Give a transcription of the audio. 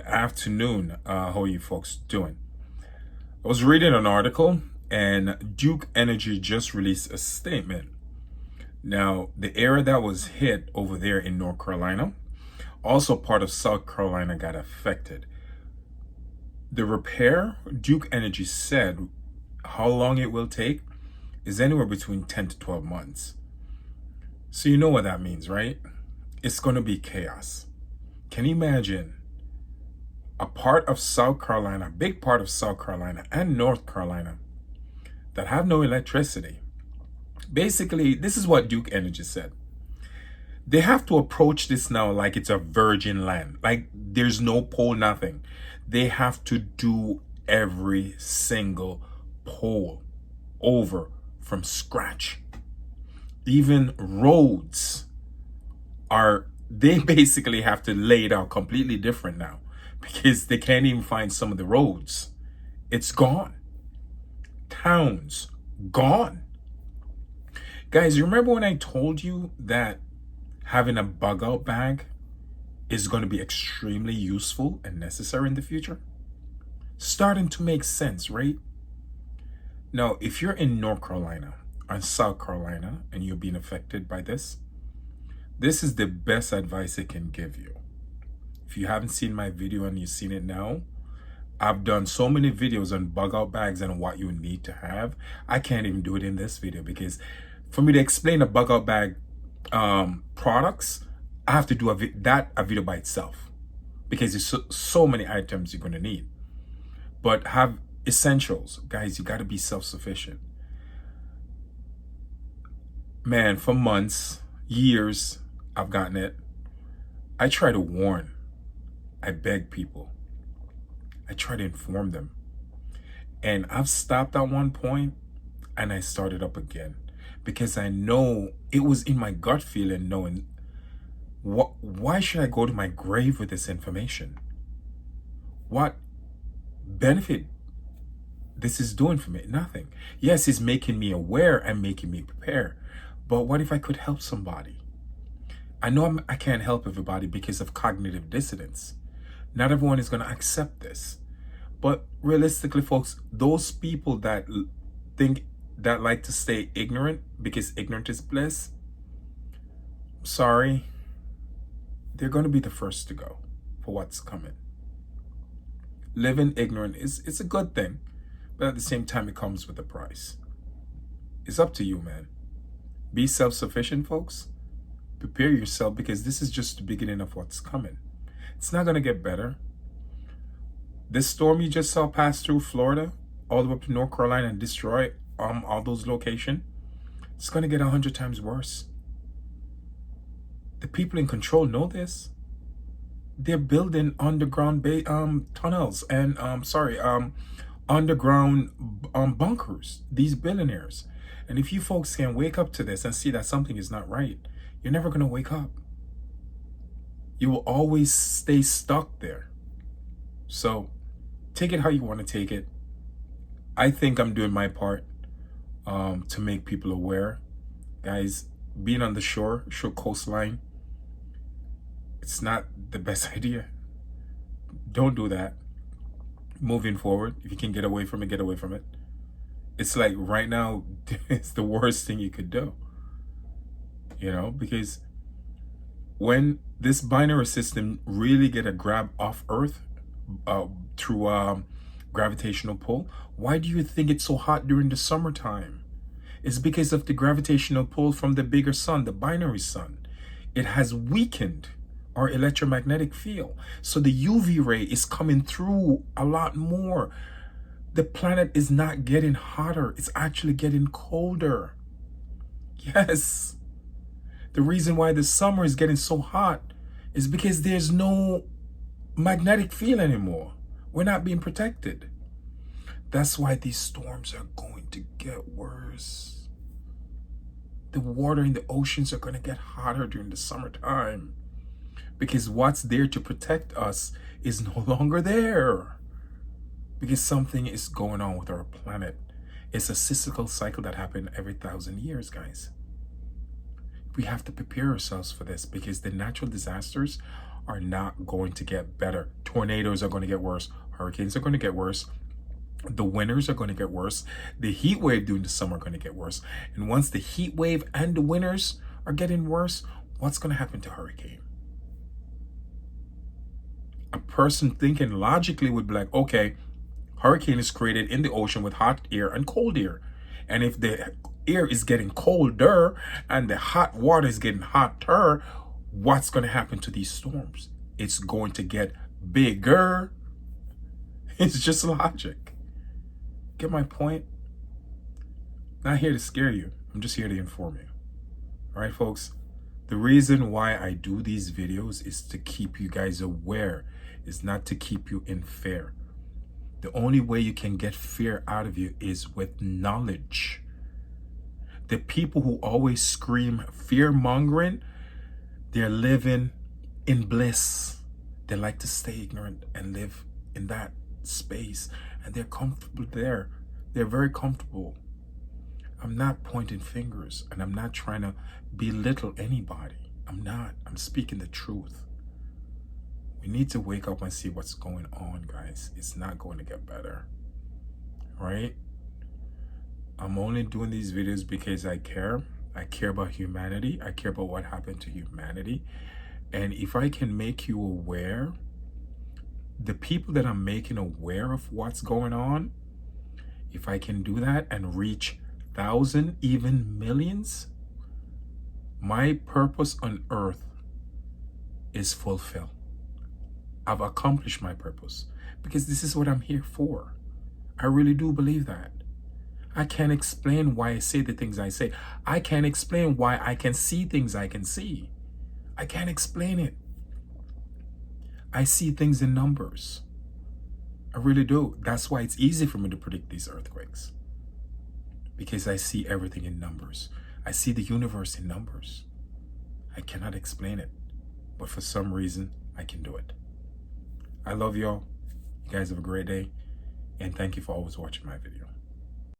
Afternoon. How are you folks doing? I was reading an article and Duke Energy just released a statement. Now, the area that was hit over there in North Carolina, also part of South Carolina, got affected. The repair, Duke Energy said how long it will take is anywhere between 10 to 12 months. So you know what that means, right? It's going to be chaos. Can you imagine a part of South Carolina, a big part of South Carolina and North Carolina that have no electricity? Basically, this is what Duke Energy said. They have to approach this now like it's a virgin land, like there's no pole, nothing. They have to do every single pole over from scratch. Even roads they basically have to lay it out completely different now because they can't even find some of the roads. It's gone. Towns gone. Guys, you remember when I told you that having a bug out bag is going to be extremely useful and necessary in the future? Starting to make sense, right? Now, if you're in North Carolina or South Carolina and you're being affected by this is the best advice I can give you. If you haven't seen my video and you've seen it now, I've done so many videos on bug out bags and what you need to have. I can't even do it in this video because for me to explain the bug out bag products, I have to do a video by itself because there's so many items you're going to need. But have essentials. Guys, you got to be self-sufficient. Man, for months, years, I've gotten it. I try to warn. I beg people. I try to inform them. And I've stopped at one point and I started up again because I know it was in my gut feeling knowing why should I go to my grave with this information? What benefit this is doing for me? Nothing. Yes, it's making me aware and making me prepare. But what if I could help somebody? I know I can't help everybody because of cognitive dissonance. Not everyone is going to accept this. But realistically, folks, those people that like to stay ignorant because ignorant is bliss, sorry, they're going to be the first to go for what's coming. Living ignorant it's a good thing, but at the same time, it comes with a price. It's up to you, man. Be self-sufficient, folks. Prepare yourself because this is just the beginning of what's coming. It's not going to get better. This storm you just saw pass through Florida, all the way up to North Carolina and destroy all those locations, it's going to get 100 times worse. The people in control know this. They're building underground tunnels and underground bunkers, these billionaires. And if you folks can wake up to this and see that something is not right, you're never going to wake up. You will always stay stuck there. So take it how you want to take it. I think I'm doing my part to make people aware. Guys, being on the shore coastline, it's not the best idea. Don't do that. Moving forward, if you can get away from it, get away from it. It's like right now, it's the worst thing you could do. You know, because when this binary system really get a grab off Earth through gravitational pull, why do you think it's so hot during the summertime? It's because of the gravitational pull from the bigger sun, the binary sun. It has weakened our electromagnetic field. So the UV ray is coming through a lot more. The planet is not getting hotter. It's actually getting colder. Yes. The reason why the summer is getting so hot is because there's no magnetic field anymore. We're not being protected. That's why these storms are going to get worse. The water in the oceans are going to get hotter during the summertime because what's there to protect us is no longer there. Because something is going on with our planet. It's a cyclical cycle that happens every 1,000 years, guys. We have to prepare ourselves for this because the natural disasters are not going to get better. Tornadoes are going to get worse. Hurricanes are going to get worse. The winters are going to get worse. The heat wave during the summer are going to get worse. And once the heat wave and the winters are getting worse, what's going to happen to hurricane? A person thinking logically would be like, okay, hurricane is created in the ocean with hot air and cold air. And if the air is getting colder and the hot water is getting hotter, what's going to happen to these storms? It's going to get bigger. It's just logic. Get my point? Not here to scare you. I'm just here to inform you. All right, folks? The reason why I do these videos is to keep you guys aware. It's not to keep you in fear. The only way you can get fear out of you is with knowledge. The people who always scream fear-mongering, they're living in bliss. They like to stay ignorant and live in that space. And they're comfortable there. They're very comfortable. I'm not pointing fingers and I'm not trying to belittle anybody. I'm not. I'm speaking the truth. We need to wake up and see what's going on, guys. It's not going to get better. Right? I'm only doing these videos because I care. I care about humanity. I care about what happened to humanity. And if I can make you aware, the people that I'm making aware of what's going on, if I can do that and reach thousands, even millions, my purpose on earth is fulfilled. I've accomplished my purpose because this is what I'm here for. I really do believe that. I can't explain why I say the things I say. I can't explain why I can see things I can see. I can't explain it. I see things in numbers. I really do. That's why it's easy for me to predict these earthquakes. Because I see everything in numbers. I see the universe in numbers. I cannot explain it. But for some reason, I can do it. I love y'all. You guys have a great day. And thank you for always watching my video.